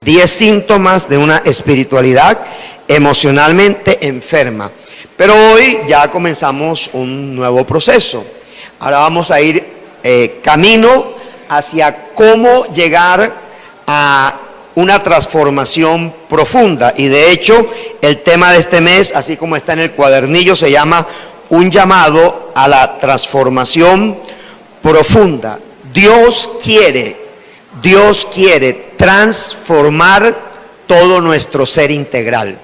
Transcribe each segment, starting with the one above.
10 síntomas de una espiritualidad emocionalmente enferma. Pero hoy ya comenzamos un nuevo proceso. Ahora vamos a ir camino hacia cómo llegar a una transformación profunda. Y de hecho, el tema de este mes, así como está en el cuadernillo, se llama Un llamado a la transformación profunda. Dios quiere transformar todo nuestro ser integral.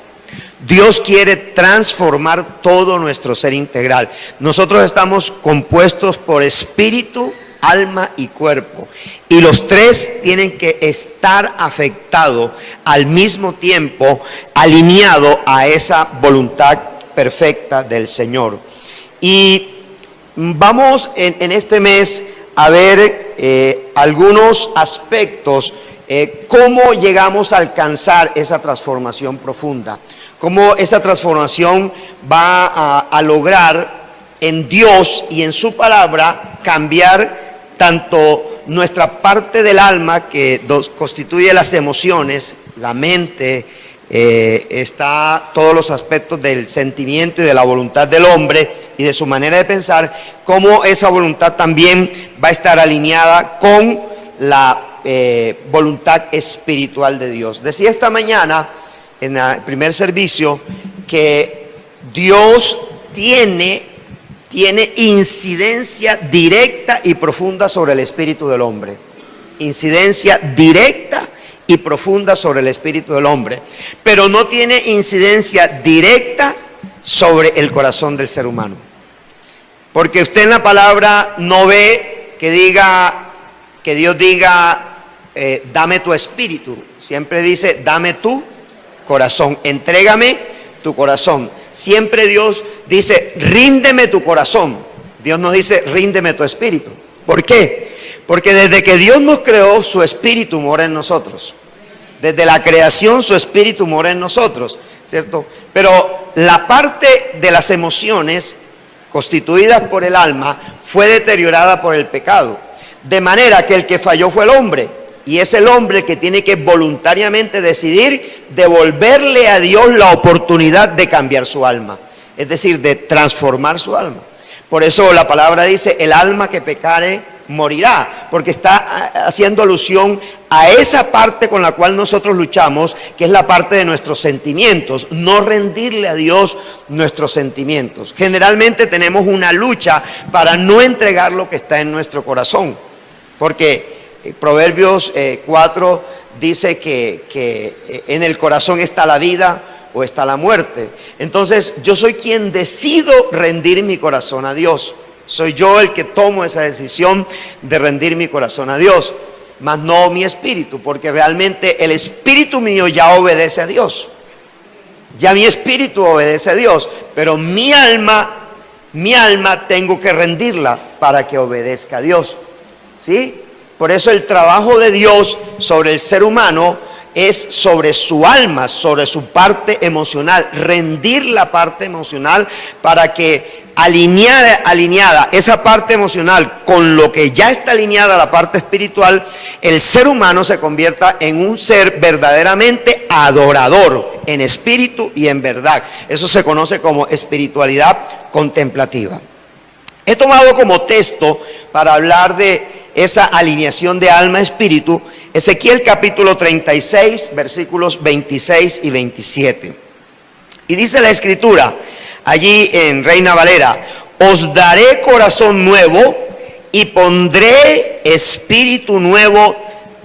Dios quiere transformar todo nuestro ser integral. Nosotros estamos compuestos por espíritu, alma y cuerpo. Y los tres tienen que estar afectados al mismo tiempo, alineados a esa voluntad perfecta del Señor. Y vamos en este mes a ver algunos aspectos, cómo llegamos a alcanzar esa transformación profunda, cómo esa transformación va a lograr en Dios y en su palabra cambiar tanto nuestra parte del alma que constituye las emociones, la mente, está todos los aspectos del sentimiento y de la voluntad del hombre y de su manera de pensar, cómo esa voluntad también va a estar alineada con la voluntad espiritual de Dios. Decía esta mañana en el primer servicio que Dios tiene incidencia directa y profunda sobre el espíritu del hombre. Incidencia directa y profunda sobre el espíritu del hombre, pero no tiene incidencia directa sobre el corazón del ser humano. Porque usted en la palabra no ve que Dios diga, dame tu espíritu. Siempre dice, dame tu corazón, entrégame tu corazón. Siempre Dios dice, ríndeme tu corazón. Dios nos dice, ríndeme tu espíritu. ¿Por qué? Porque desde que Dios nos creó, su espíritu mora en nosotros. Desde la creación, su espíritu mora en nosotros, ¿cierto? Pero la parte de las emociones constituidas por el alma fue deteriorada por el pecado. De manera que el que falló fue el hombre. Y es el hombre que tiene que voluntariamente decidir devolverle a Dios la oportunidad de cambiar su alma. Es decir, de transformar su alma. Por eso la palabra dice, el alma que pecare morirá. Porque está haciendo alusión a esa parte con la cual nosotros luchamos, que es la parte de nuestros sentimientos. No rendirle a Dios nuestros sentimientos. Generalmente tenemos una lucha para no entregar lo que está en nuestro corazón. Porque Proverbios 4 dice que en el corazón está la vida o está la muerte. Entonces yo soy quien decido rendir mi corazón a Dios. Soy yo el que tomo esa decisión de rendir mi corazón a Dios, mas no mi espíritu, porque realmente el espíritu mío ya obedece a Dios. Ya mi espíritu obedece a Dios, pero mi alma tengo que rendirla para que obedezca a Dios. ¿Sí? Por eso el trabajo de Dios sobre el ser humano es sobre su alma, sobre su parte emocional, rendir la parte emocional para que alineada esa parte emocional con lo que ya está alineada la parte espiritual, el ser humano se convierta en un ser verdaderamente adorador en espíritu y en verdad. Eso se conoce como espiritualidad contemplativa. He tomado como texto para hablar de esa alineación de alma-espíritu, Ezequiel capítulo 36, versículos 26 y 27. Y dice la escritura, allí en Reina Valera, os daré corazón nuevo y pondré espíritu nuevo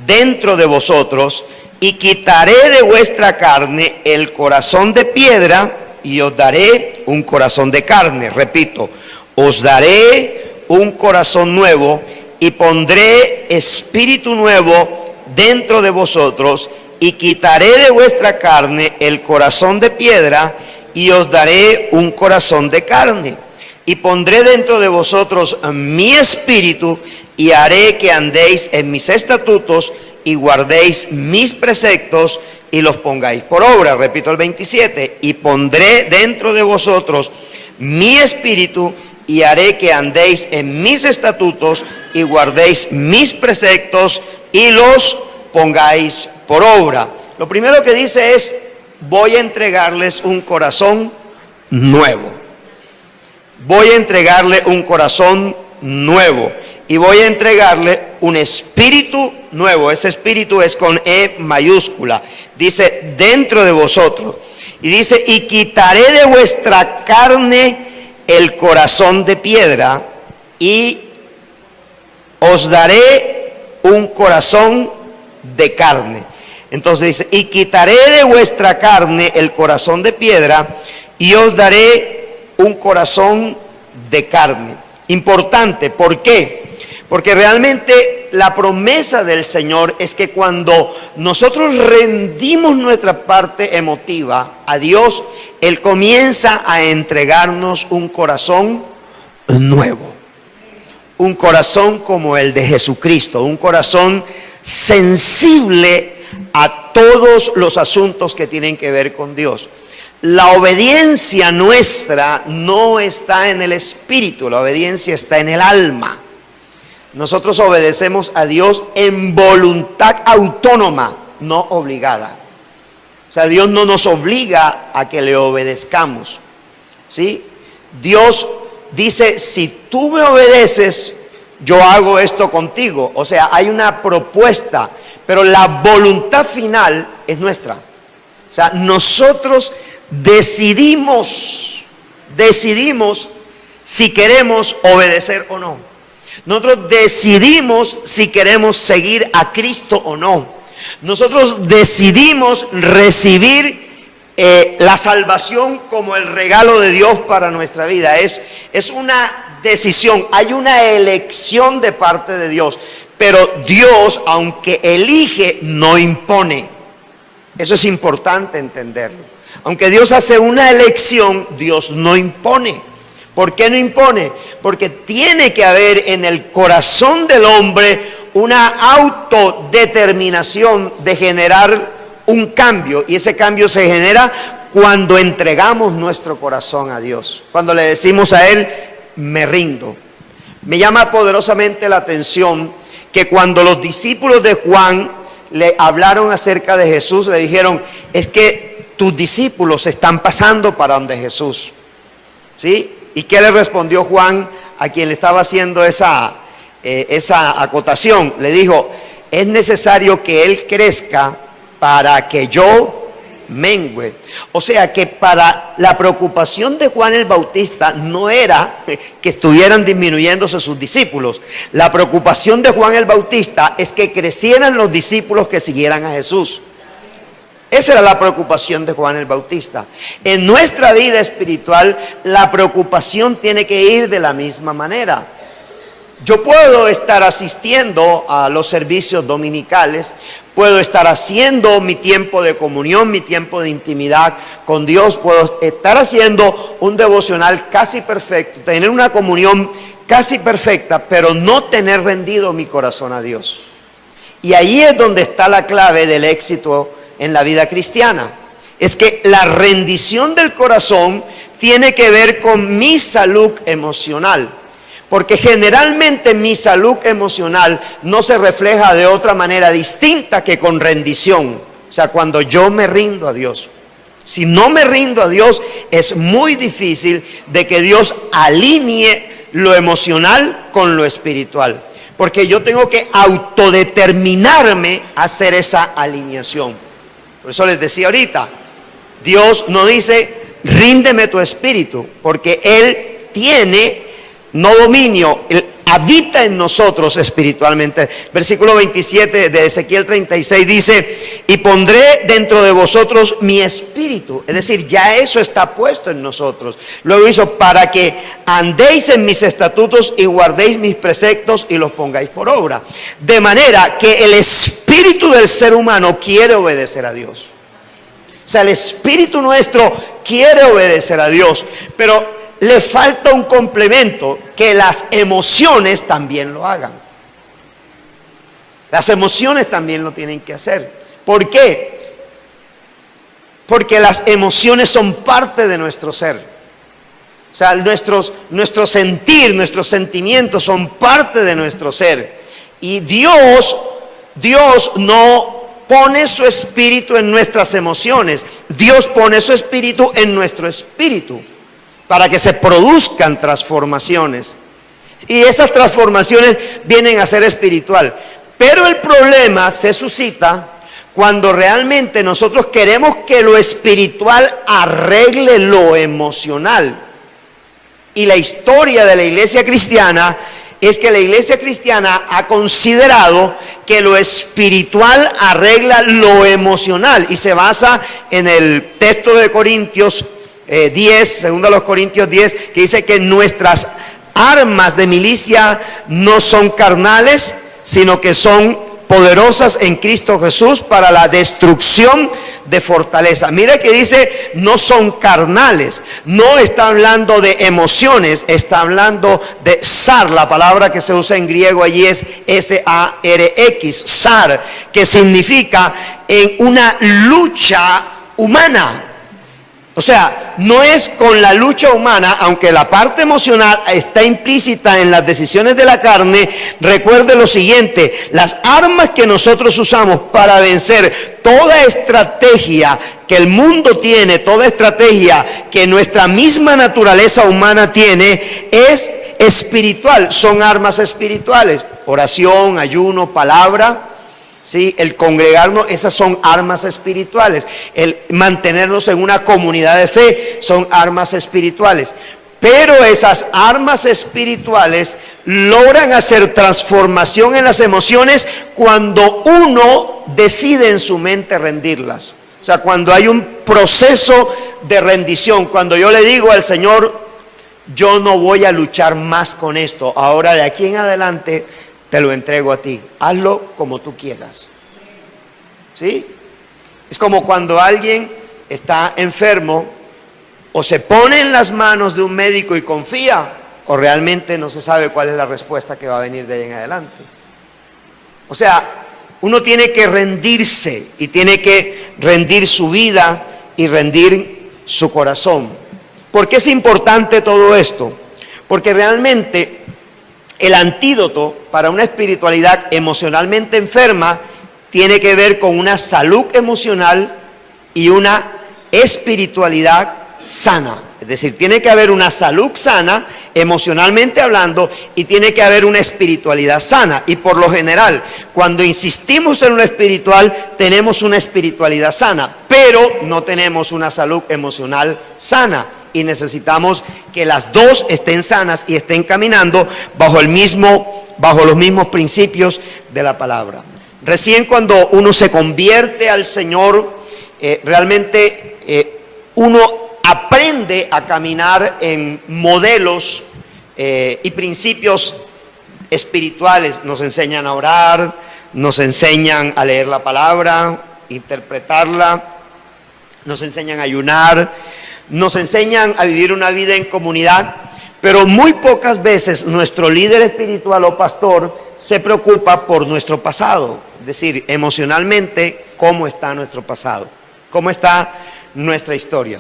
dentro de vosotros y quitaré de vuestra carne el corazón de piedra y os daré un corazón de carne. Repito, os daré un corazón nuevo y pondré espíritu nuevo dentro de vosotros y quitaré de vuestra carne el corazón de piedra y os daré un corazón de carne. Y pondré dentro de vosotros mi espíritu y haré que andéis en mis estatutos y guardéis mis preceptos y los pongáis por obra. Repito el 27, y pondré dentro de vosotros mi espíritu y haré que andéis en mis estatutos y guardéis mis preceptos y los pongáis por obra. Lo primero que dice es, voy a entregarles un corazón nuevo. Voy a entregarle un corazón nuevo. Y voy a entregarle un espíritu nuevo. Ese espíritu es con E mayúscula. Dice, dentro de vosotros. Y dice, y quitaré de vuestra carne el corazón de piedra y os daré un corazón de carne. Entonces dice, y quitaré de vuestra carne el corazón de piedra y os daré un corazón de carne. Importante, ¿por qué? Porque realmente la promesa del Señor es que cuando nosotros rendimos nuestra parte emotiva a Dios, Él comienza a entregarnos un corazón nuevo. Un corazón como el de Jesucristo, un corazón sensible a todos los asuntos que tienen que ver con Dios. La obediencia nuestra no está en el espíritu, la obediencia está en el alma. Nosotros obedecemos a Dios en voluntad autónoma, no obligada. O sea, Dios no nos obliga a que le obedezcamos, ¿sí? Dios dice, si tú me obedeces, yo hago esto contigo. O sea, hay una propuesta, pero la voluntad final es nuestra. O sea, nosotros decidimos si queremos obedecer o no. Nosotros decidimos si queremos seguir a Cristo o no. Nosotros decidimos recibir la salvación como el regalo de Dios para nuestra vida. Es una decisión, hay una elección de parte de Dios. Pero Dios, aunque elige, no impone. Eso es importante entenderlo. Aunque Dios hace una elección, Dios no impone. ¿Por qué no impone? Porque tiene que haber en el corazón del hombre una autodeterminación de generar un cambio. Y ese cambio se genera cuando entregamos nuestro corazón a Dios. Cuando le decimos a Él, me rindo. Me llama poderosamente la atención que cuando los discípulos de Juan le hablaron acerca de Jesús, le dijeron, es que tus discípulos están pasando para donde Jesús. ¿Sí? ¿Y qué le respondió Juan a quien le estaba haciendo esa acotación? Le dijo, es necesario que Él crezca para que yo mengüe. O sea que para la preocupación de Juan el Bautista no era que estuvieran disminuyéndose sus discípulos. La preocupación de Juan el Bautista es que crecieran los discípulos que siguieran a Jesús. Esa era la preocupación de Juan el Bautista. En nuestra vida espiritual, la preocupación tiene que ir de la misma manera. Yo puedo estar asistiendo a los servicios dominicales, puedo estar haciendo mi tiempo de comunión, mi tiempo de intimidad con Dios, puedo estar haciendo un devocional casi perfecto, tener una comunión casi perfecta, pero no tener rendido mi corazón a Dios. Y ahí es donde está la clave del éxito en la vida cristiana. Es que la rendición del corazón tiene que ver con mi salud emocional. Porque generalmente mi salud emocional no se refleja de otra manera distinta que con rendición. O sea, cuando yo me rindo a Dios. Si no me rindo a Dios, es muy difícil de que Dios alinee lo emocional con lo espiritual. Porque yo tengo que autodeterminarme a hacer esa alineación. Por eso les decía ahorita, Dios no dice, ríndeme tu espíritu, porque Él tiene no dominio, Él habita en nosotros espiritualmente. Versículo 27 de Ezequiel 36 dice, y pondré dentro de vosotros mi espíritu. Es decir, ya eso está puesto en nosotros. Luego hizo, para que andéis en mis estatutos y guardéis mis preceptos y los pongáis por obra. De manera que el espíritu del ser humano quiere obedecer a Dios. O sea, el espíritu nuestro quiere obedecer a Dios, pero le falta un complemento, que las emociones también lo hagan. Las emociones también lo tienen que hacer. ¿Por qué? Porque las emociones son parte de nuestro ser. O sea, nuestro sentir, nuestros sentimientos son parte de nuestro ser. Y Dios no pone su espíritu en nuestras emociones. Dios pone su espíritu en nuestro espíritu para que se produzcan transformaciones. Y esas transformaciones vienen a ser espiritual. Pero el problema se suscita cuando realmente nosotros queremos que lo espiritual arregle lo emocional. Y la historia de la iglesia cristiana es que la iglesia cristiana ha considerado que lo espiritual arregla lo emocional y se basa en el texto de Corintios 10, segundo a los Corintios 10, que dice que nuestras armas de milicia no son carnales, sino que son poderosas en Cristo Jesús para la destrucción de fortaleza. Mira que dice no son carnales, no está hablando de emociones, está hablando de sar. La palabra que se usa en griego allí es S-A-R-X, sar, que significa en una lucha humana. O sea, no es con la lucha humana, aunque la parte emocional está implícita en las decisiones de la carne. Recuerde lo siguiente: las armas que nosotros usamos para vencer toda estrategia que el mundo tiene, toda estrategia que nuestra misma naturaleza humana tiene, es espiritual, son armas espirituales. Oración, ayuno, palabra. Sí, el congregarnos, esas son armas espirituales. El mantenernos en una comunidad de fe son armas espirituales. Pero esas armas espirituales logran hacer transformación en las emociones cuando uno decide en su mente rendirlas. O sea, cuando hay un proceso de rendición, cuando yo le digo al Señor, yo no voy a luchar más con esto, ahora de aquí en adelante te lo entrego a ti, hazlo como tú quieras. ¿Sí? Es como cuando alguien está enfermo o se pone en las manos de un médico y confía, o realmente no se sabe cuál es la respuesta que va a venir de ahí en adelante. O sea, uno tiene que rendirse y tiene que rendir su vida y rendir su corazón. ¿Por qué es importante todo esto? Porque realmente el antídoto para una espiritualidad emocionalmente enferma tiene que ver con una salud emocional y una espiritualidad sana. Es decir, tiene que haber una salud sana, emocionalmente hablando, y tiene que haber una espiritualidad sana. Y por lo general, cuando insistimos en lo espiritual, tenemos una espiritualidad sana, pero no tenemos una salud emocional sana. Y necesitamos que las dos estén sanas y estén caminando bajo los mismos principios de la palabra. Recién cuando uno se convierte al Señor, realmente uno aprende a caminar en modelos y principios espirituales. Nos enseñan a orar, nos enseñan a leer la palabra, interpretarla, nos enseñan a ayunar, nos enseñan a vivir una vida en comunidad, pero muy pocas veces nuestro líder espiritual o pastor se preocupa por nuestro pasado. Es decir, emocionalmente, ¿cómo está nuestro pasado? ¿Cómo está nuestra historia?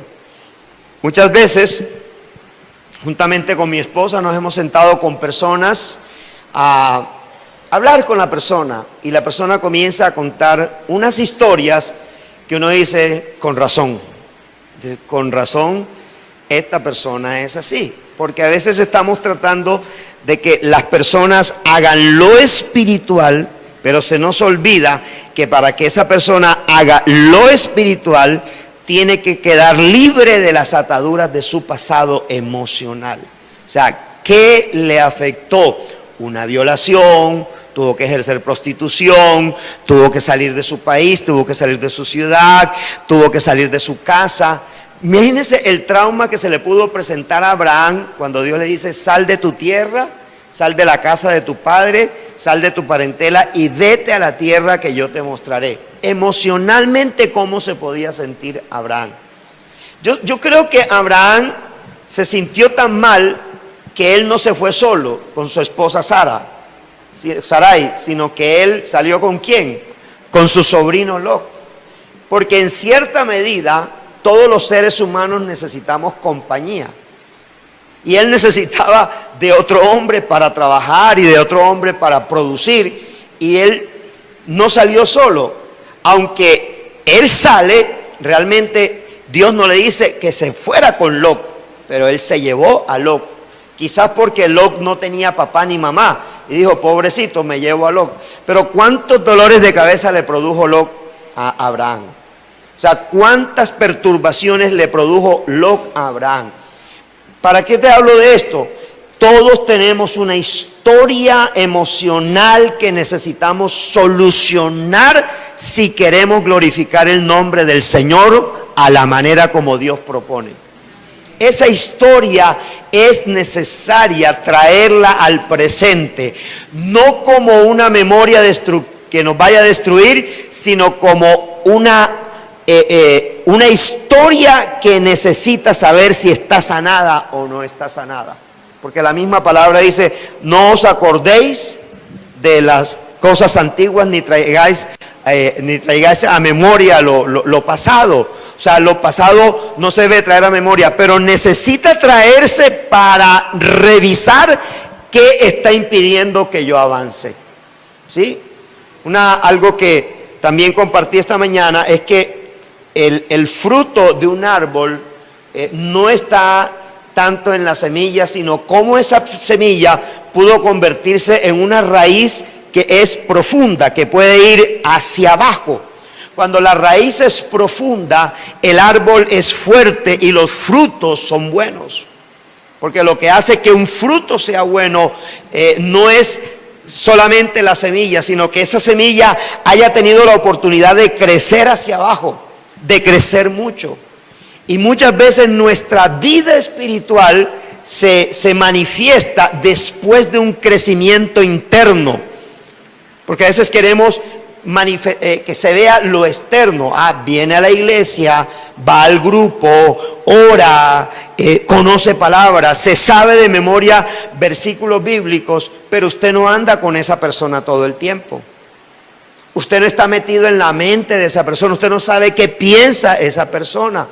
Muchas veces, juntamente con mi esposa, nos hemos sentado con personas a hablar con la persona, y la persona comienza a contar unas historias que uno dice, con razón, esta persona es así. Porque a veces estamos tratando de que las personas hagan lo espiritual, pero se nos olvida que para que esa persona haga lo espiritual, tiene que quedar libre de las ataduras de su pasado emocional. O sea, ¿qué le afectó? Una violación, tuvo que ejercer prostitución, tuvo que salir de su país, tuvo que salir de su ciudad, tuvo que salir de su casa. Imagínense el trauma que se le pudo presentar a Abraham cuando Dios le dice, sal de tu tierra, sal de la casa de tu padre, sal de tu parentela y vete a la tierra que yo te mostraré. Emocionalmente, ¿cómo se podía sentir Abraham? Yo creo que Abraham se sintió tan mal que él no se fue solo con su esposa Sarai, sino que él salió ¿con quién? Con su sobrino Lot. Porque en cierta medida todos los seres humanos necesitamos compañía. Y él necesitaba de otro hombre para trabajar y de otro hombre para producir. Y él no salió solo. aunque él sale, realmente Dios no le dice que se fuera con Lot, pero él se llevó a Lot. Quizás porque Lot no tenía papá ni mamá y dijo, pobrecito, me llevo a Lot. Pero ¿cuántos dolores de cabeza le produjo Lot a Abraham? O sea, ¿cuántas perturbaciones le produjo Lot a Abraham? ¿Para qué te hablo de esto? Todos tenemos una historia emocional que necesitamos solucionar si queremos glorificar el nombre del Señor a la manera como Dios propone. Esa historia es necesaria traerla al presente, no como una memoria que nos vaya a destruir, sino como una historia que necesita saber si está sanada o no está sanada. Porque la misma palabra dice, no os acordéis de las cosas antiguas ni traigáis a memoria lo pasado. O sea, lo pasado no se debe traer a memoria, pero necesita traerse para revisar qué está impidiendo que yo avance. ¿Sí? Algo que también compartí esta mañana es que el fruto de un árbol no está tanto en la semilla, sino cómo esa semilla pudo convertirse en una raíz que es profunda, que puede ir hacia abajo. Cuando la raíz es profunda, el árbol es fuerte y los frutos son buenos. Porque lo que hace que un fruto sea bueno no es solamente la semilla, sino que esa semilla haya tenido la oportunidad de crecer hacia abajo, de crecer mucho. Y muchas veces nuestra vida espiritual se manifiesta después de un crecimiento interno. Porque a veces queremos que se vea lo externo. Viene a la iglesia, va al grupo, ora, conoce palabras, se sabe de memoria versículos bíblicos, pero usted no anda con esa persona todo el tiempo. Usted no está metido en la mente de esa persona, usted no sabe qué piensa esa persona.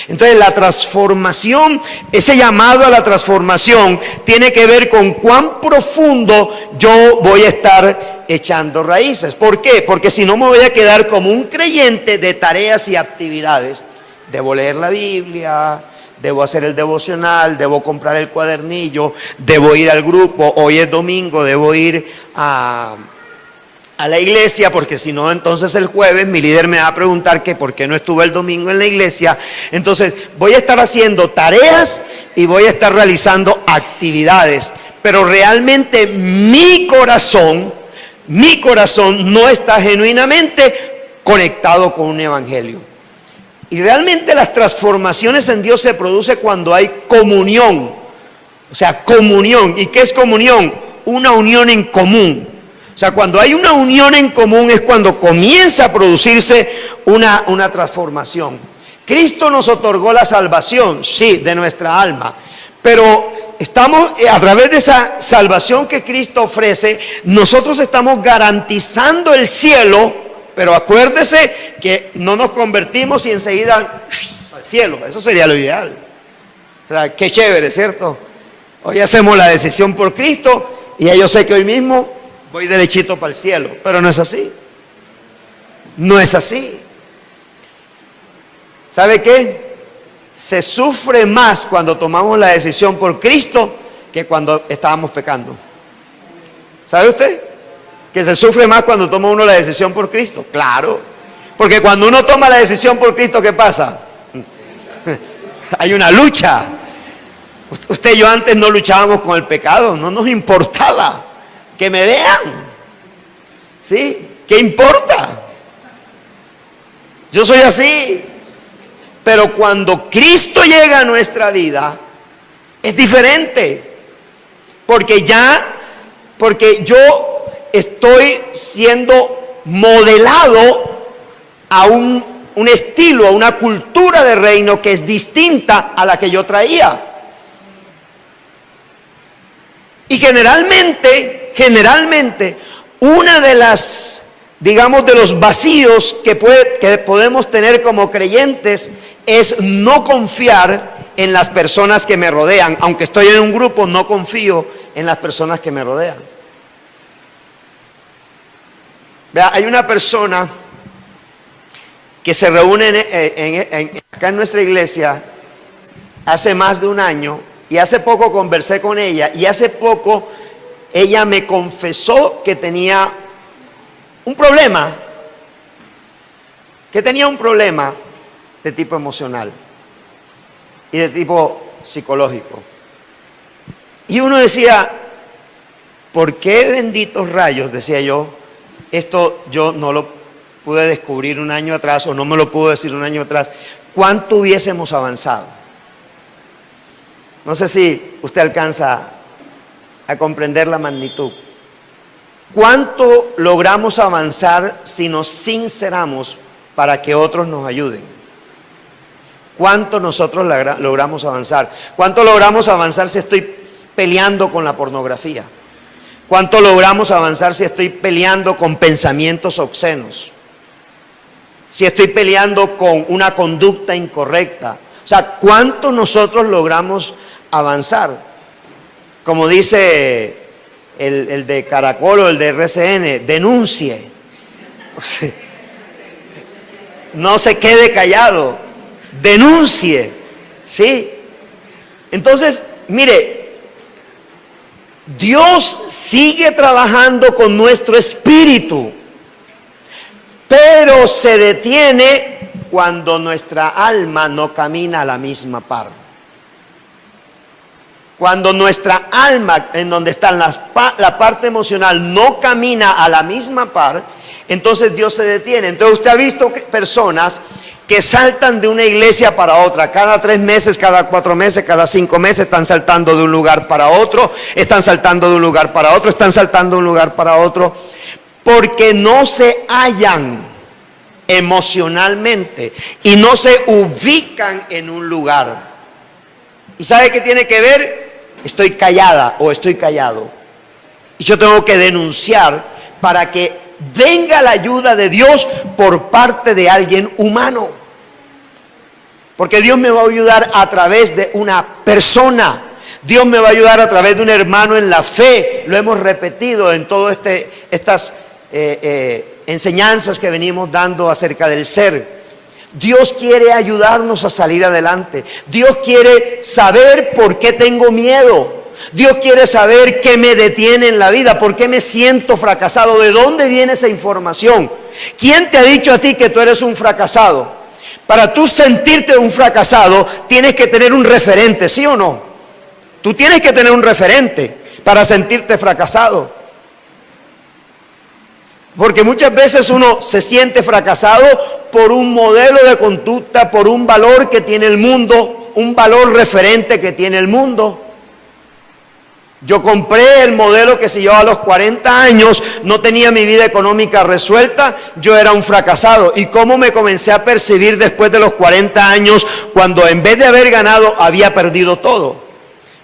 Entonces la transformación, ese llamado a la transformación tiene que ver con cuán profundo yo voy a estar echando raíces. ¿Por qué? Porque si no me voy a quedar como un creyente de tareas y actividades. Debo leer la Biblia, debo hacer el devocional, debo comprar el cuadernillo, debo ir al grupo, hoy es domingo, debo ir a la iglesia, porque si no, entonces el jueves mi líder me va a preguntar que por qué no estuve el domingo en la iglesia. Entonces voy a estar haciendo tareas y voy a estar realizando actividades, pero realmente mi corazón no está genuinamente conectado con un evangelio. Y realmente las transformaciones en Dios se producen cuando hay comunión. O sea, comunión. ¿Y qué es comunión? Una unión en común. O sea, cuando hay una unión en común es cuando comienza a producirse una transformación. Cristo nos otorgó la salvación, sí, de nuestra alma, pero estamos, a través de esa salvación que Cristo ofrece, nosotros estamos garantizando el cielo, pero acuérdese que no nos convertimos y enseguida al cielo. Eso sería lo ideal. O sea, qué chévere, ¿cierto? Hoy hacemos la decisión por Cristo y ya yo sé que hoy mismo voy derechito para el cielo, pero no es así. No es así. ¿Sabe qué? Se sufre más cuando tomamos la decisión por Cristo que cuando estábamos pecando. ¿Sabe usted? Que se sufre más cuando toma uno la decisión por Cristo. Claro, porque cuando uno toma la decisión por Cristo, ¿qué pasa? Hay una lucha. Usted y yo antes no luchábamos con el pecado, no nos importaba. Que me vean, ¿sí? ¿Qué importa? Yo soy así. Pero cuando Cristo llega a nuestra vida, es diferente. Porque yo estoy siendo modelado a un estilo, a una cultura de reino que es distinta a la que yo traía. Y generalmente, una de las, digamos, de los vacíos que podemos tener como creyentes es no confiar en las personas que me rodean. Aunque estoy en un grupo, no confío en las personas que me rodean. Vea, hay una persona que se reúnen acá en nuestra iglesia hace más de un año, y hace poco conversé con ella, y hace poco ella me confesó que tenía un problema, de tipo emocional y de tipo psicológico. Y uno decía, ¿por qué benditos rayos? Decía yo, esto yo no lo pude descubrir un año atrás, o no me lo pudo decir un año atrás. ¿Cuánto hubiésemos avanzado? No sé si usted alcanza a comprender la magnitud. ¿Cuánto logramos avanzar si nos sinceramos para que otros nos ayuden? ¿Cuánto nosotros logramos avanzar? ¿Cuánto logramos avanzar si estoy peleando con la pornografía? ¿Cuánto logramos avanzar si estoy peleando con pensamientos obscenos? Si estoy peleando con una conducta incorrecta. O sea, ¿cuánto nosotros logramos avanzar? Como dice el de Caracol o el de RCN, denuncie. O sea, no se quede callado, denuncie. ¿Sí? Entonces, mire, Dios sigue trabajando con nuestro espíritu, pero se detiene cuando nuestra alma no camina a la misma par. Cuando nuestra alma, en donde está la parte emocional, no camina a la misma par, entonces Dios se detiene. Entonces usted ha visto personas que saltan de una iglesia para otra, cada 3 meses, cada 4 meses, cada 5 meses están saltando de un lugar para otro, están saltando de un lugar para otro, están saltando de un lugar para otro, porque no se hallan emocionalmente y no se ubican en un lugar. ¿Y sabe qué tiene que ver? Estoy callada o estoy callado. Y yo tengo que denunciar para que venga la ayuda de Dios por parte de alguien humano. Porque Dios me va a ayudar a través de una persona. Dios me va a ayudar a través de un hermano en la fe. Lo hemos repetido en todas estas enseñanzas que venimos dando acerca del ser. Dios quiere ayudarnos a salir adelante. Dios quiere saber por qué tengo miedo. Dios quiere saber qué me detiene en la vida, por qué me siento fracasado, de dónde viene esa información. ¿Quién te ha dicho a ti que tú eres un fracasado? Para tú sentirte un fracasado, tienes que tener un referente, ¿sí o no? Tú tienes que tener un referente para sentirte fracasado. Porque muchas veces uno se siente fracasado por un modelo de conducta, por un valor que tiene el mundo, un valor referente que tiene el mundo. Yo compré el modelo que si yo a los 40 años no tenía mi vida económica resuelta, yo era un fracasado. ¿Y cómo me comencé a percibir después de los 40 años cuando en vez de haber ganado había perdido todo?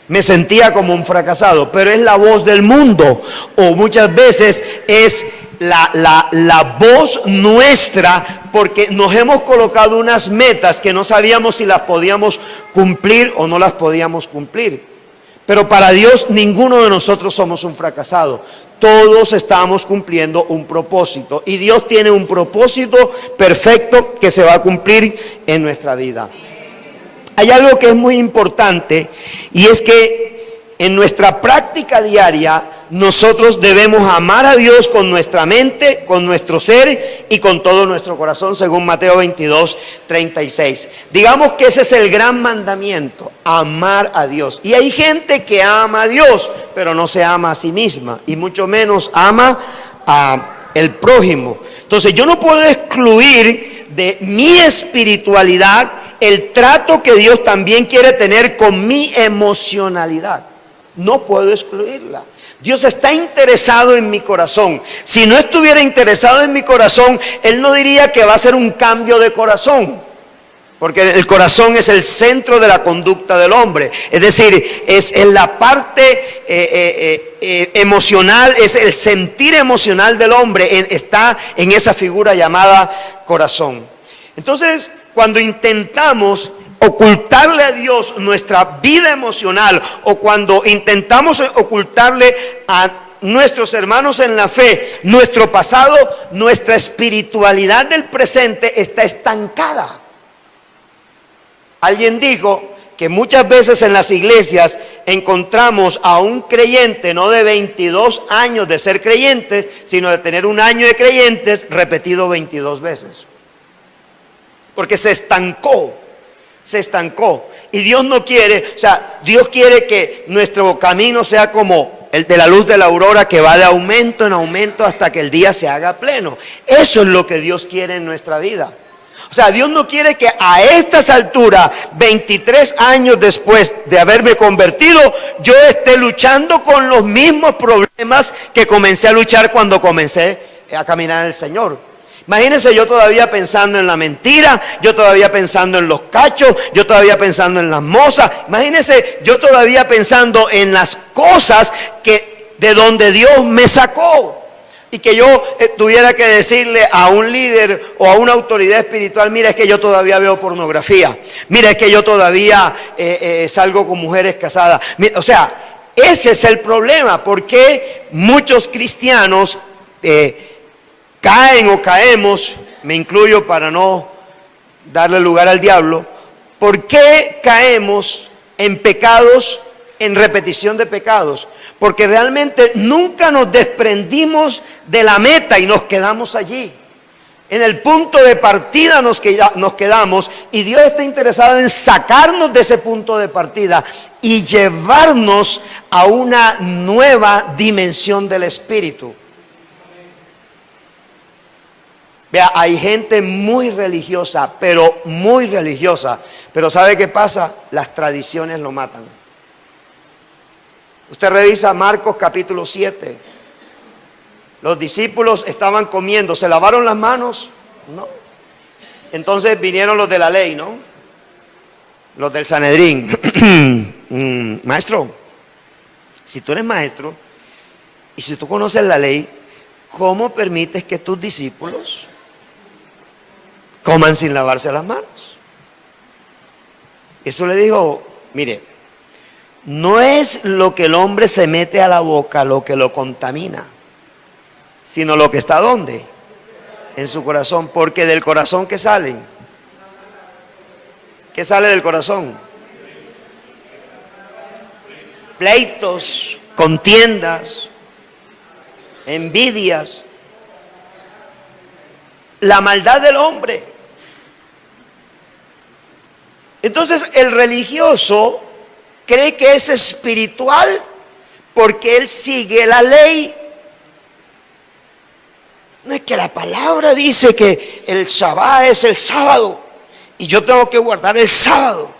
Me sentía como un fracasado, pero es la voz del mundo, o muchas veces es la voz nuestra, porque nos hemos colocado unas metas que no sabíamos si las podíamos cumplir o no las podíamos cumplir. Pero para Dios ninguno de nosotros somos un fracasado. Todos estamos cumpliendo un propósito, y Dios tiene un propósito perfecto que se va a cumplir en nuestra vida. Hay algo que es muy importante, y es que en nuestra práctica diaria nosotros debemos amar a Dios con nuestra mente, con nuestro ser y con todo nuestro corazón, según Mateo 22:36. Digamos que ese es el gran mandamiento, amar a Dios. Y hay gente que ama a Dios, pero no se ama a sí misma, y mucho menos ama a el prójimo. Entonces yo no puedo excluir de mi espiritualidad el trato que Dios también quiere tener con mi emocionalidad. No puedo excluirla. Dios está interesado en mi corazón. Si no estuviera interesado en mi corazón, Él no diría que va a ser un cambio de corazón, porque el corazón es el centro de la conducta del hombre. Es decir, es en la parte emocional, es el sentir emocional del hombre, está en esa figura llamada corazón. Entonces, cuando intentamos ocultarle a Dios nuestra vida emocional, o cuando intentamos ocultarle a nuestros hermanos en la fe, nuestro pasado, nuestra espiritualidad del presente está estancada. Alguien dijo que muchas veces en las iglesias encontramos a un creyente no de 22 años de ser creyentes, sino de tener un año de creyentes repetido 22 veces. Porque se estancó. Y Dios no quiere, o sea, Dios quiere que nuestro camino sea como el de la luz de la aurora, que va de aumento en aumento hasta que el día se haga pleno. Eso es lo que Dios quiere en nuestra vida. O sea, Dios no quiere que a estas alturas, 23 años después de haberme convertido, yo esté luchando con los mismos problemas que comencé a luchar cuando comencé a caminar en el Señor. Imagínense yo todavía pensando en la mentira, yo todavía pensando en los cachos, yo todavía pensando en las mozas. Imagínense yo todavía pensando en las cosas que de donde Dios me sacó. Y que yo tuviera que decirle a un líder o a una autoridad espiritual: mira, es que yo todavía veo pornografía, mira, es que yo todavía salgo con mujeres casadas. O sea, ese es el problema. Porque muchos cristianos caen o caemos, me incluyo para no darle lugar al diablo. ¿Por qué caemos en pecados, en repetición de pecados? Porque realmente nunca nos desprendimos de la meta y nos quedamos allí. En el punto de partida nos quedamos, y Dios está interesado en sacarnos de ese punto de partida y llevarnos a una nueva dimensión del Espíritu. Vea, hay gente muy religiosa, pero ¿sabe qué pasa? Las tradiciones lo matan. Usted revisa Marcos capítulo 7. Los discípulos estaban comiendo, ¿se lavaron las manos? No. Entonces vinieron los de la ley, ¿no? Los del Sanedrín. Maestro, si tú eres maestro y si tú conoces la ley, ¿cómo permites que tus discípulos coman sin lavarse las manos? Eso le dijo: mire, no es lo que el hombre se mete a la boca lo que lo contamina, sino lo que está ¿dónde? En su corazón. Porque del corazón, ¿qué salen? ¿Qué sale del corazón? Pleitos, contiendas, envidias, la maldad del hombre. Entonces el religioso cree que es espiritual porque él sigue la ley. No es que la palabra dice que el Shabbat es el sábado y yo tengo que guardar el sábado.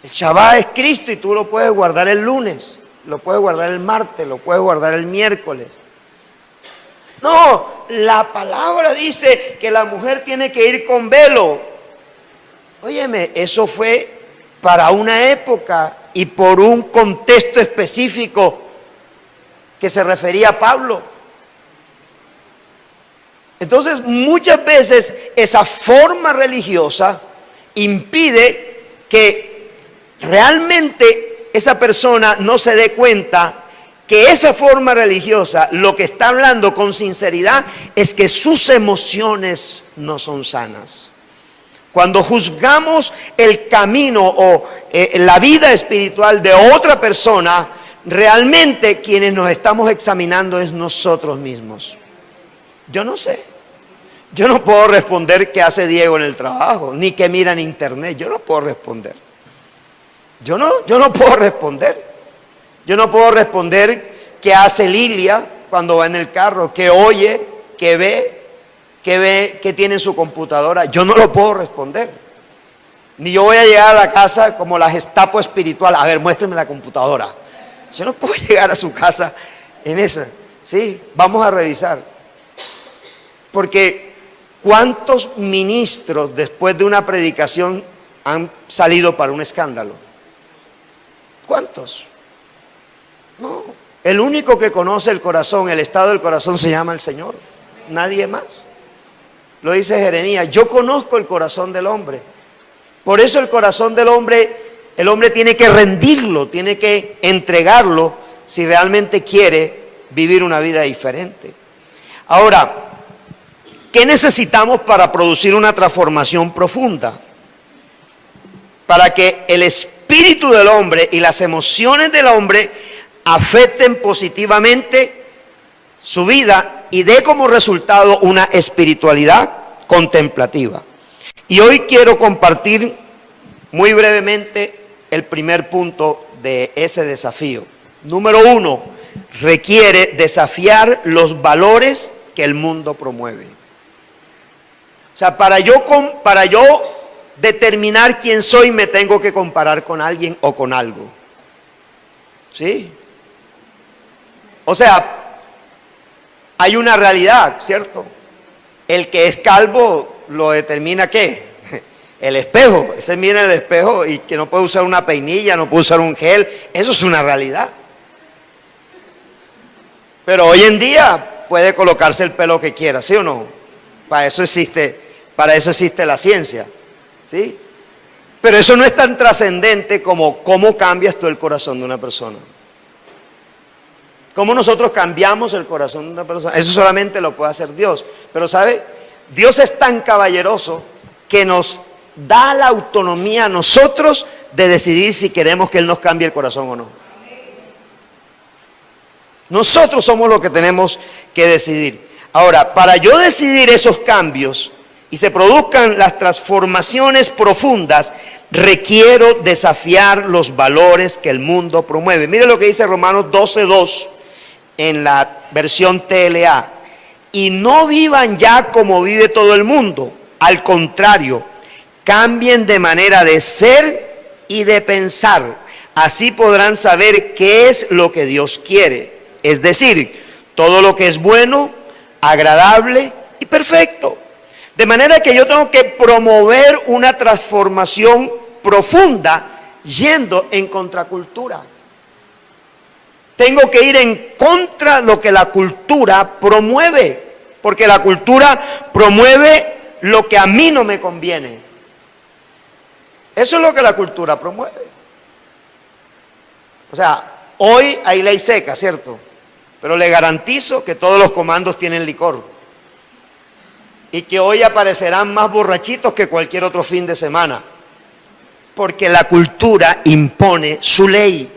El Shabbat es Cristo y tú lo puedes guardar el lunes, lo puedes guardar el martes, lo puedes guardar el miércoles. No, la palabra dice que la mujer tiene que ir con velo. Óyeme, eso fue para una época y por un contexto específico que se refería a Pablo. Entonces, muchas veces esa forma religiosa impide que realmente esa persona no se dé cuenta que esa forma religiosa lo que está hablando con sinceridad es que sus emociones no son sanas. Cuando juzgamos el camino o la vida espiritual de otra persona, realmente quienes nos estamos examinando es nosotros mismos. Yo no sé. Yo no puedo responder qué hace Diego en el trabajo, ni qué mira en internet. Yo no puedo responder. Yo no puedo responder. Yo no puedo responder qué hace Lilia cuando va en el carro, qué oye, qué ve, qué tiene en su computadora. Yo no lo puedo responder. Ni yo voy a llegar a la casa como la Gestapo espiritual. A ver, muéstrame la computadora. Yo no puedo llegar a su casa en esa. Sí, vamos a revisar. Porque ¿cuántos ministros después de una predicación han salido para un escándalo? ¿Cuántos? No, el único que conoce el corazón, el estado del corazón, se llama el Señor. Nadie más. Lo dice Jeremías: yo conozco el corazón del hombre. Por eso el corazón del hombre, el hombre tiene que rendirlo, tiene que entregarlo si realmente quiere vivir una vida diferente. Ahora, ¿qué necesitamos para producir una transformación profunda? Para que el espíritu del hombre y las emociones del hombre afecten positivamente su vida y dé como resultado una espiritualidad contemplativa. Y hoy quiero compartir muy brevemente el primer punto de ese desafío. Número 1, requiere desafiar los valores que el mundo promueve. O sea, para yo determinar quién soy, me tengo que comparar con alguien o con algo. ¿Sí? O sea, hay una realidad, ¿cierto? El que es calvo lo determina ¿qué? El espejo. Ese mira el espejo y que no puede usar una peinilla, no puede usar un gel. Eso es una realidad. Pero hoy en día puede colocarse el pelo que quiera, ¿sí o no? Para eso existe la ciencia, ¿sí? Pero eso no es tan trascendente como cómo cambias tú el corazón de una persona. Cómo nosotros cambiamos el corazón de una persona. Eso solamente lo puede hacer Dios. Pero ¿sabe? Dios es tan caballeroso que nos da la autonomía a nosotros de decidir si queremos que Él nos cambie el corazón o no. Nosotros somos los que tenemos que decidir. Ahora, para yo decidir esos cambios y se produzcan las transformaciones profundas, requiero desafiar los valores que el mundo promueve. Mire lo que dice Romanos 12:2 en la versión TLA. Y no vivan ya como vive todo el mundo. Al contrario, cambien de manera de ser y de pensar. Así podrán saber qué es lo que Dios quiere. Es decir, todo lo que es bueno, agradable y perfecto. De manera que yo tengo que promover una transformación profunda yendo en contracultura. Tengo que ir en contra de lo que la cultura promueve, porque la cultura promueve lo que a mí no me conviene. Eso es lo que la cultura promueve. O sea, hoy hay ley seca, ¿cierto? Pero le garantizo que todos los comandos tienen licor. Y que hoy aparecerán más borrachitos que cualquier otro fin de semana. Porque la cultura impone su ley.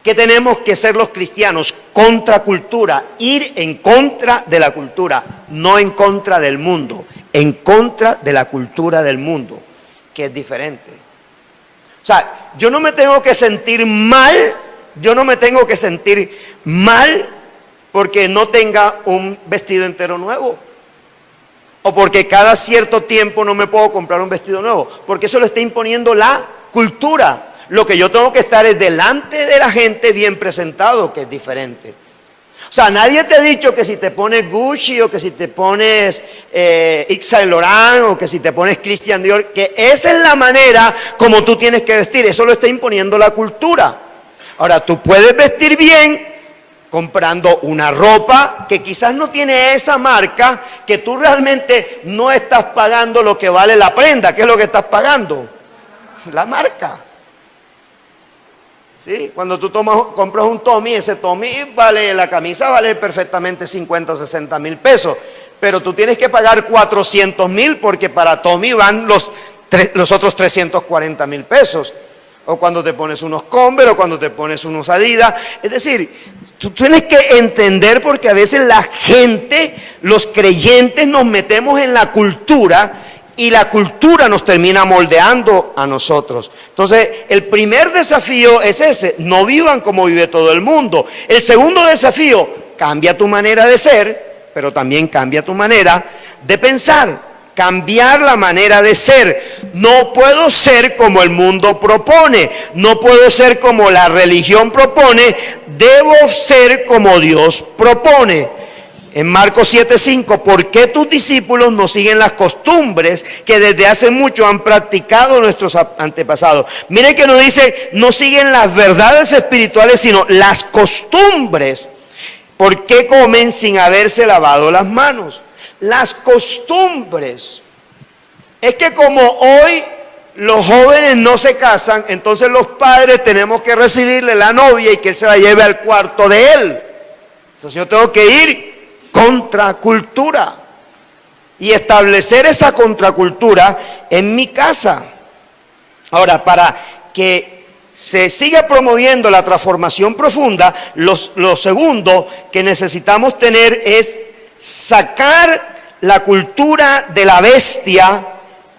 ¿Qué tenemos que ser los cristianos? Contracultura, ir en contra de la cultura, no en contra del mundo, en contra de la cultura del mundo, que es diferente. O sea, yo no me tengo que sentir mal porque no tenga un vestido entero nuevo. O porque cada cierto tiempo no me puedo comprar un vestido nuevo, porque eso lo está imponiendo la cultura. Lo que yo tengo que estar es delante de la gente bien presentado, que es diferente. O sea, nadie te ha dicho que si te pones Gucci o que si te pones Yves Saint Laurent o que si te pones Christian Dior, que esa es la manera como tú tienes que vestir. Eso lo está imponiendo la cultura. Ahora, tú puedes vestir bien comprando una ropa que quizás no tiene esa marca, que tú realmente no estás pagando lo que vale la prenda. ¿Qué es lo que estás pagando? La marca. ¿Sí? Cuando tú compras un Tommy, ese Tommy vale, la camisa vale perfectamente 50 o 60 mil pesos, pero tú tienes que pagar 400 mil porque para Tommy van los otros 340 mil pesos. O cuando te pones unos Converse o cuando te pones unos Adidas. Es decir, tú tienes que entender, porque a veces la gente, los creyentes, nos metemos en la cultura y la cultura nos termina moldeando a nosotros. Entonces, el primer desafío es ese: no vivan como vive todo el mundo. El segundo desafío: cambia tu manera de ser, pero también cambia tu manera de pensar. Cambiar la manera de ser. No puedo ser como el mundo propone, no puedo ser como la religión propone, debo ser como Dios propone. En Marcos 7:5, ¿por qué tus discípulos no siguen las costumbres que desde hace mucho han practicado nuestros antepasados? Mire que no dice, no siguen las verdades espirituales, sino las costumbres. ¿Por qué comen sin haberse lavado las manos? Las costumbres. Es que como hoy los jóvenes no se casan, entonces los padres tenemos que recibirle la novia y que él se la lleve al cuarto de él. Entonces yo tengo que ir contra cultura y establecer esa contracultura en mi casa. Ahora, para que se siga promoviendo la transformación profunda, lo segundo que necesitamos tener es sacar la cultura de la bestia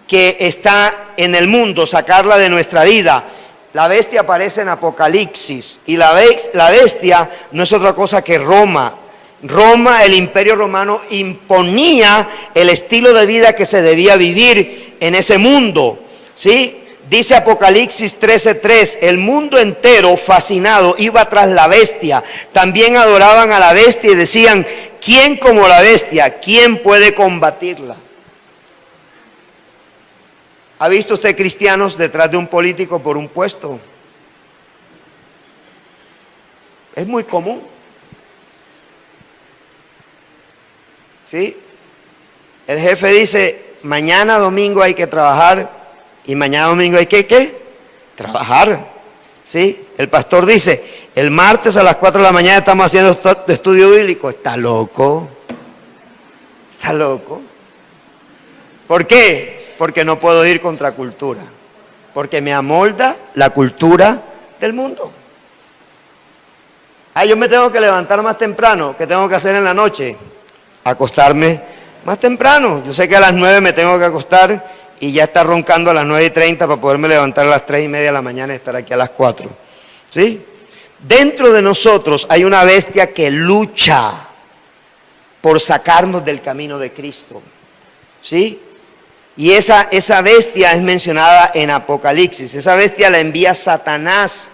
que está en el mundo, sacarla de nuestra vida. La bestia aparece en Apocalipsis y la bestia no es otra cosa que Roma. Roma, el imperio romano, imponía el estilo de vida que se debía vivir en ese mundo, ¿sí? Dice Apocalipsis 13:3, el mundo entero fascinado iba tras la bestia. También adoraban a la bestia y decían, ¿quién como la bestia? ¿Quién puede combatirla? ¿Ha visto usted cristianos detrás de un político por un puesto? Es muy común. ¿Sí? El jefe dice, mañana domingo hay que trabajar y mañana domingo hay que ¿qué? Trabajar. ¿Sí? El pastor dice, el martes a las 4 de la mañana estamos haciendo estudio bíblico. ¿Está loco? ¿Está loco? ¿Por qué? Porque no puedo ir contra cultura. Porque me amolda la cultura del mundo. Yo me tengo que levantar más temprano. ¿Qué tengo que hacer en la noche? Acostarme más temprano. Yo sé que a las 9 me tengo que acostar y ya está roncando a las 9:30 para poderme levantar a las 3:30 de la mañana y estar aquí a las 4. ¿Sí? Dentro de nosotros hay una bestia que lucha por sacarnos del camino de Cristo. ¿Sí? Y esa bestia es mencionada en Apocalipsis. Esa bestia la envía Satanás.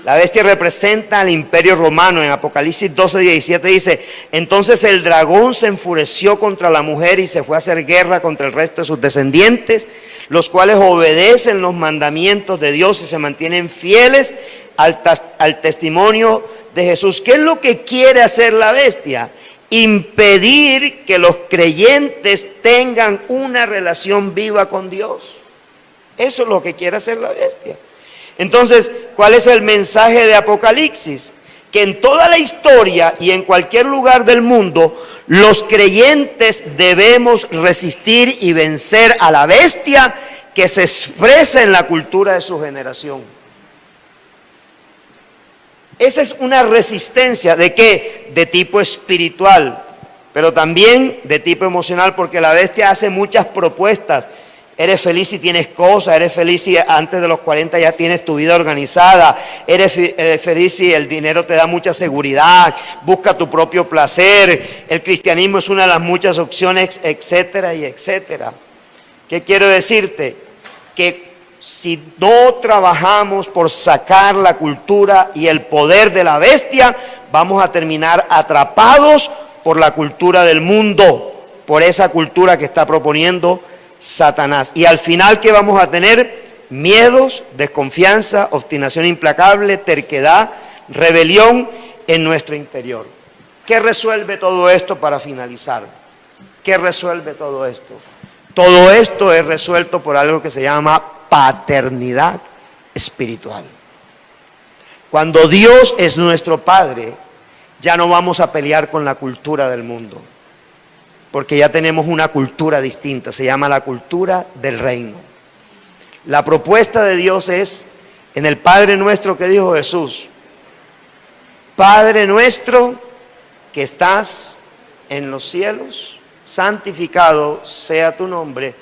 La bestia representa al imperio romano. En Apocalipsis 12:17 dice, entonces el dragón se enfureció contra la mujer y se fue a hacer guerra contra el resto de sus descendientes, los cuales obedecen los mandamientos de Dios y se mantienen fieles al testimonio de Jesús. ¿Qué es lo que quiere hacer la bestia? Impedir que los creyentes tengan una relación viva con Dios. Eso es lo que quiere hacer la bestia. Entonces, ¿cuál es el mensaje de Apocalipsis? Que en toda la historia y en cualquier lugar del mundo, los creyentes debemos resistir y vencer a la bestia que se expresa en la cultura de su generación. Esa es una resistencia ¿de qué? De tipo espiritual, pero también de tipo emocional, porque la bestia hace muchas propuestas. Eres feliz si tienes cosas, eres feliz si antes de los 40 ya tienes tu vida organizada, eres feliz si el dinero te da mucha seguridad, busca tu propio placer, el cristianismo es una de las muchas opciones, etcétera y etcétera. ¿Qué quiero decirte? Que si no trabajamos por sacar la cultura y el poder de la bestia, vamos a terminar atrapados por la cultura del mundo, por esa cultura que está proponiendo Satanás. Y al final, ¿qué vamos a tener? Miedos, desconfianza, obstinación implacable, terquedad, rebelión en nuestro interior. ¿Qué resuelve todo esto para finalizar? ¿Qué resuelve todo esto? Todo esto es resuelto por algo que se llama paternidad espiritual. Cuando Dios es nuestro Padre, ya no vamos a pelear con la cultura del mundo, porque ya tenemos una cultura distinta, se llama la cultura del reino. La propuesta de Dios es, en el Padre Nuestro que dijo Jesús, Padre nuestro que estás en los cielos, santificado sea tu nombre,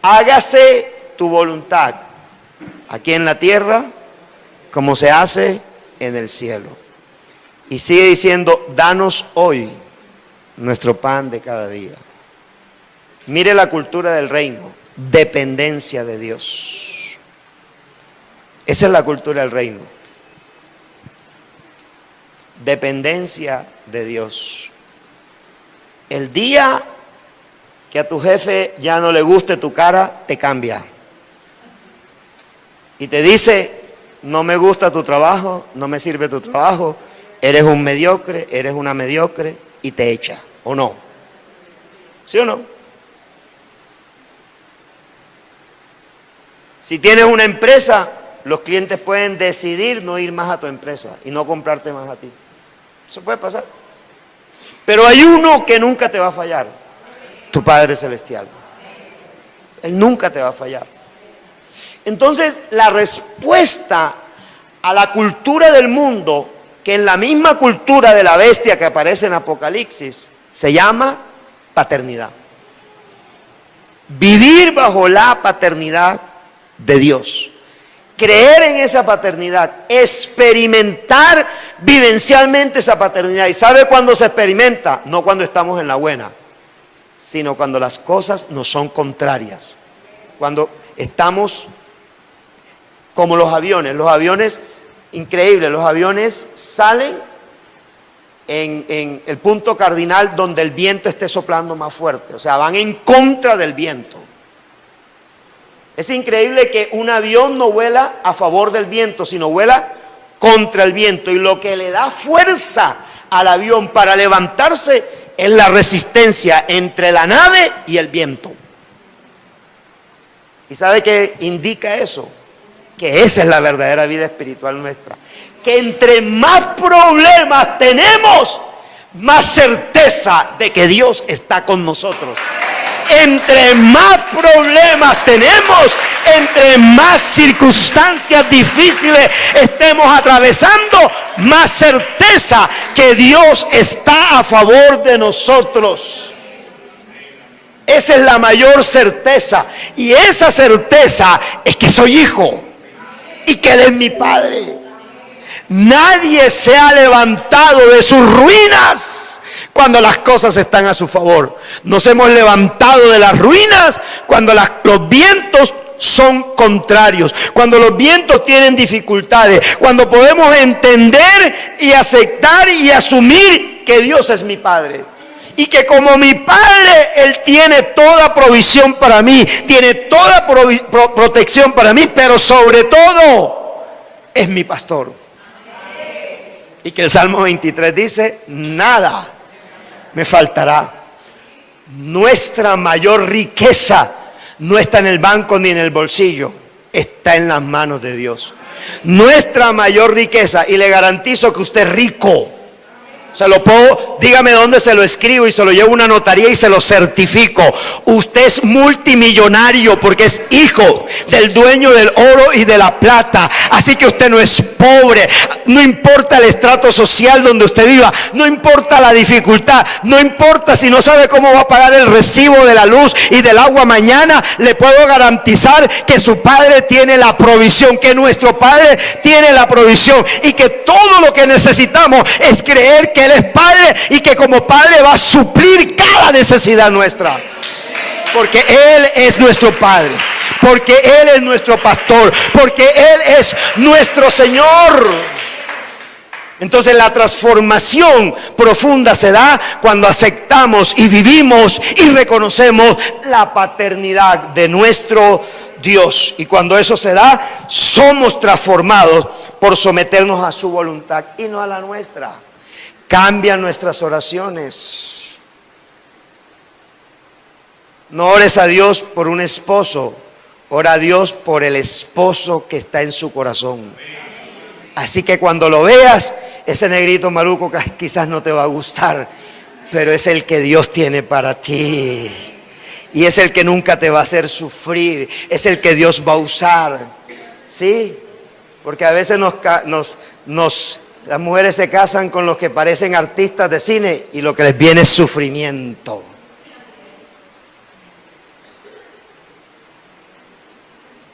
hágase tu voluntad, aquí en la tierra, como se hace en el cielo. Y sigue diciendo, danos hoy nuestro pan de cada día. Mire la cultura del reino, dependencia de Dios. Esa es la cultura del reino. Dependencia de Dios. El día que a tu jefe ya no le guste tu cara, te cambia. Y te dice, no me gusta tu trabajo, no me sirve tu trabajo, eres un mediocre, eres una mediocre, y te echa, ¿o no? ¿Sí o no? Si tienes una empresa, los clientes pueden decidir no ir más a tu empresa y no comprarte más a ti. Eso puede pasar. Pero hay uno que nunca te va a fallar, tu Padre Celestial. Él nunca te va a fallar. Entonces, la respuesta a la cultura del mundo, que en la misma cultura de la bestia que aparece en Apocalipsis, se llama paternidad. Vivir bajo la paternidad de Dios. Creer en esa paternidad, experimentar vivencialmente esa paternidad. ¿Y sabe cuándo se experimenta? No cuando estamos en la buena, sino cuando las cosas nos son contrarias. Cuando estamos como los aviones, increíble, los aviones salen en el punto cardinal donde el viento esté soplando más fuerte, o sea, van en contra del viento. Es increíble que un avión no vuela a favor del viento, sino vuela contra el viento, y lo que le da fuerza al avión para levantarse es la resistencia entre la nave y el viento. ¿Y sabe qué indica eso? Que esa es la verdadera vida espiritual nuestra. Que entre más problemas tenemos, más certeza de que Dios está con nosotros. Entre más problemas tenemos, entre más circunstancias difíciles estemos atravesando, más certeza que Dios está a favor de nosotros. Esa es la mayor certeza. Y esa certeza es que soy hijo y que Él es mi Padre. Nadie se ha levantado de sus ruinas cuando las cosas están a su favor. Nos hemos levantado de las ruinas cuando los vientos son contrarios, cuando los vientos tienen dificultades, cuando podemos entender y aceptar y asumir que Dios es mi Padre. Y que como mi Padre, Él tiene toda provisión para mí, tiene toda protección para mí, pero sobre todo es mi pastor. Y que el Salmo 23 dice, nada me faltará. Nuestra mayor riqueza no está en el banco ni en el bolsillo, está en las manos de Dios. Nuestra mayor riqueza, y le garantizo que usted es rico. Se lo puedo, dígame dónde se lo escribo y se lo llevo a una notaría y se lo certifico. Usted es multimillonario porque es hijo del dueño del oro y de la plata. Así que usted no es pobre. No importa el estrato social donde usted viva, no importa la dificultad, no importa si no sabe cómo va a pagar el recibo de la luz y del agua mañana. Le puedo garantizar que su Padre tiene la provisión, que nuestro Padre tiene la provisión, y que todo lo que necesitamos es creer que Él es Padre y que como Padre va a suplir cada necesidad nuestra. Porque Él es nuestro Padre, porque Él es nuestro pastor, porque Él es nuestro Señor. Entonces la transformación profunda se da cuando aceptamos y vivimos y reconocemos la paternidad de nuestro Dios. Y cuando eso se da, somos transformados por someternos a su voluntad y no a la nuestra. Cambian nuestras oraciones. No ores a Dios por un esposo, ora a Dios por el esposo que está en su corazón. Así que cuando lo veas, ese negrito maluco quizás no te va a gustar, pero es el que Dios tiene para ti. Y es el que nunca te va a hacer sufrir, es el que Dios va a usar. ¿Sí? Porque a veces las mujeres se casan con los que parecen artistas de cine y lo que les viene es sufrimiento.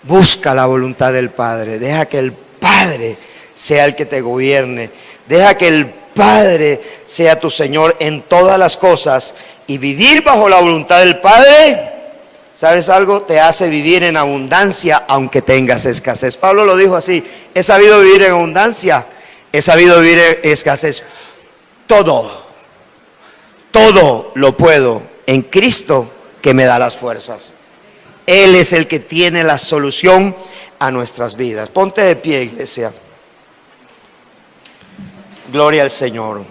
Busca la voluntad del Padre, deja que el Padre sea el que te gobierne, deja que el Padre sea tu Señor en todas las cosas, y vivir bajo la voluntad del Padre, ¿sabes algo? Te hace vivir en abundancia aunque tengas escasez. Pablo lo dijo así: he sabido vivir en abundancia, he sabido vivir en escasez. Todo lo puedo en Cristo que me da las fuerzas. Él es el que tiene la solución a nuestras vidas. Ponte de pie, iglesia. Gloria al Señor.